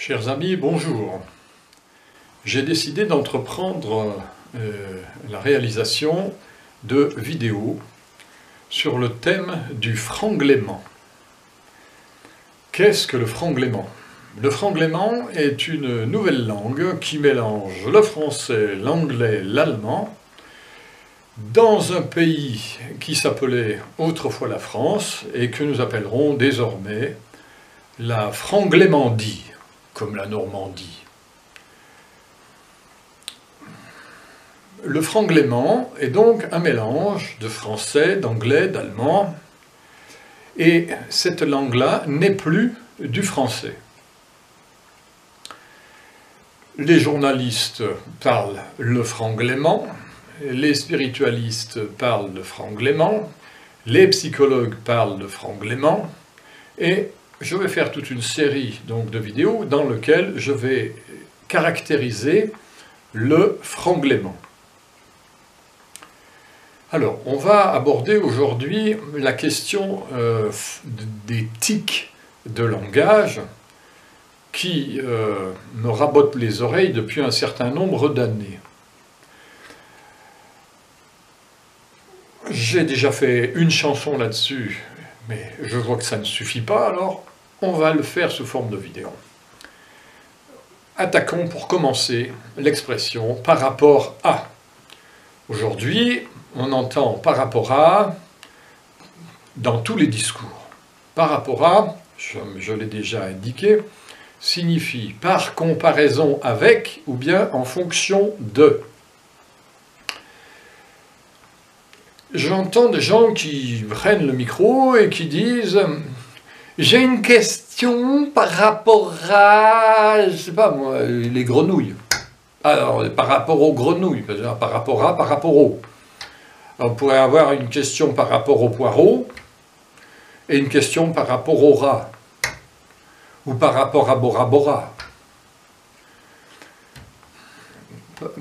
Chers amis, bonjour. J'ai décidé d'entreprendre la réalisation de vidéos sur le thème du franglement. Qu'est-ce que le franglement? Le franglement est une nouvelle langue qui mélange le français, l'anglais, l'allemand dans un pays qui s'appelait autrefois la France et que nous appellerons désormais la Franglémandie, comme la Normandie. Le franglement est donc un mélange de français, d'anglais, d'allemand, et cette langue-là n'est plus du français. Les journalistes parlent le franglement, les spiritualistes parlent de franglement, les psychologues parlent de franglement, et je vais faire toute une série donc, de vidéos dans lesquelles je vais caractériser le franglement. Alors, on va aborder aujourd'hui la question des tics de langage qui me rabotent les oreilles depuis un certain nombre d'années. J'ai déjà fait une chanson là-dessus, mais je vois que ça ne suffit pas, alors on va le faire sous forme de vidéo. Attaquons pour commencer l'expression « par rapport à ». Aujourd'hui, on entend « par rapport à » dans tous les discours. « Par rapport à », je l'ai déjà indiqué, signifie « par comparaison avec » ou bien « en fonction de ». J'entends des gens qui prennent le micro et qui disent « j'ai une question par rapport à, je sais pas moi, les grenouilles ». Alors, par rapport aux grenouilles, par rapport à, par rapport au. On pourrait avoir une question par rapport au poireau et une question par rapport au rat ou par rapport à Bora Bora.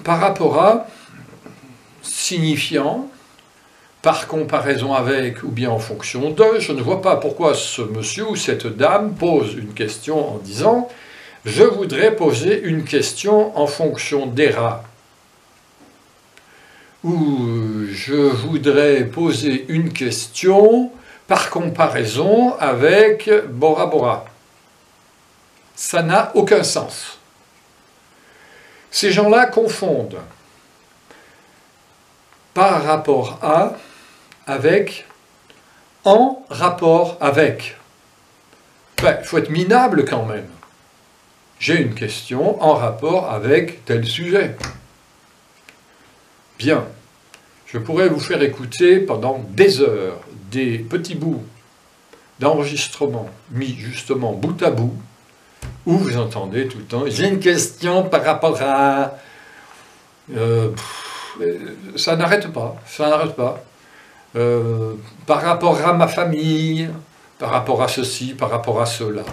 Par rapport à, signifiant par comparaison avec ou bien en fonction de, je ne vois pas pourquoi ce monsieur ou cette dame pose une question en disant « je voudrais poser une question en fonction des rats » ou « je voudrais poser une question par comparaison avec Bora Bora ». Ça n'a aucun sens. Ces gens-là confondent par rapport à avec, en rapport avec. Ben, il faut être minable quand même. J'ai une question en rapport avec tel sujet. Bien, je pourrais vous faire écouter pendant des heures des petits bouts d'enregistrement mis justement bout à bout, où vous entendez tout le temps « j'ai une question par rapport à… » ça n'arrête pas, ça n'arrête pas. Par rapport à ma famille, par rapport à ceci, par rapport à cela.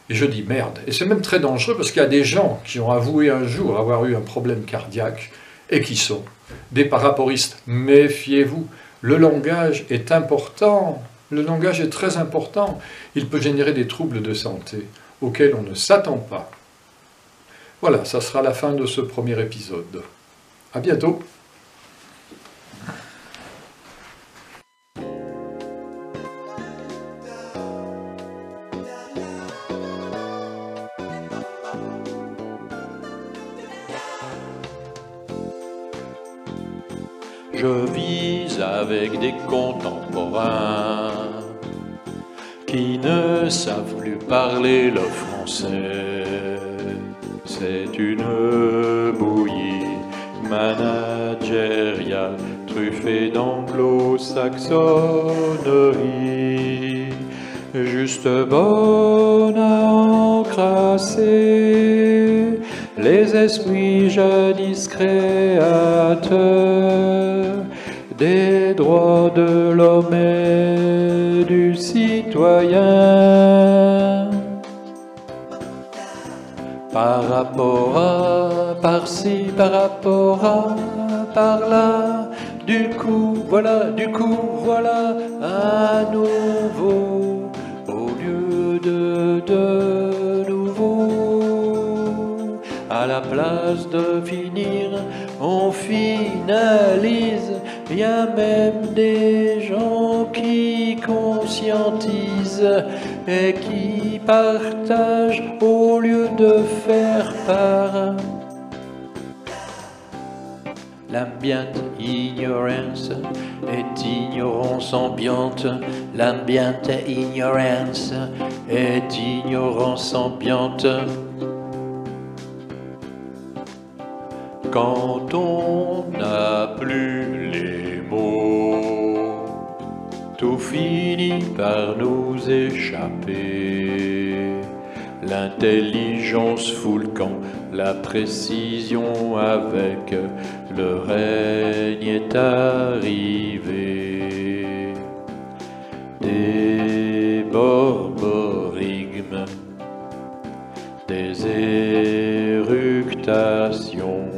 Et je dis merde. Et c'est même très dangereux parce qu'il y a des gens qui ont avoué un jour avoir eu un problème cardiaque et qui sont des parapporistes. Méfiez-vous. Le langage est important. Le langage est très important. Il peut générer des troubles de santé auxquels on ne s'attend pas. Voilà, ça sera la fin de ce premier épisode. À bientôt. Je vis avec des contemporains qui ne savent plus parler le français. C'est une bouillie managériale truffée d'anglo-saxonnerie, juste bonne à encrasser les esprits jadis créateurs des droits de l'homme et du citoyen. Par rapport à, par-ci, par rapport à, par-là, du coup, voilà, à nouveau, au lieu de nouveau. à place de finir, on finalise. Y a même des gens qui conscientisent et qui partagent au lieu de faire part. L'ambient ignorance est ignorance ambiante. L'ambient ignorance est ignorance ambiante. Quand on n'a plus les mots, tout finit par nous échapper. L'intelligence fout le camp, la précision avec le règne est arrivé. Des borborigmes, des éructations,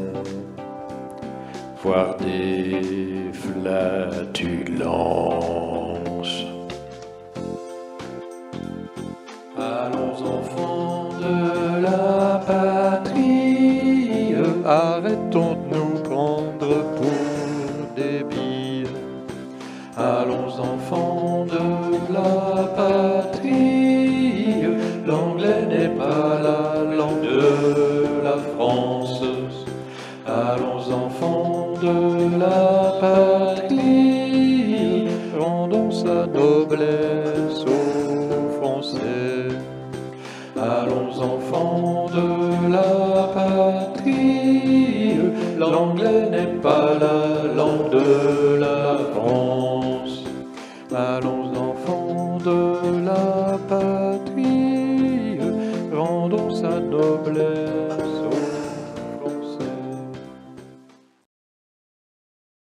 voire des flatulences. Allons enfants de la patrie, arrêtons de nous prendre pour des billes. Allons enfants de la patrie, l'anglais n'est pas la langue de la France. Allons enfants de la patrie, rendons sa noblesse aux Français. Allons enfants de la patrie, l'anglais n'est pas la langue de la France. Allons enfants de la patrie, rendons sa noblesse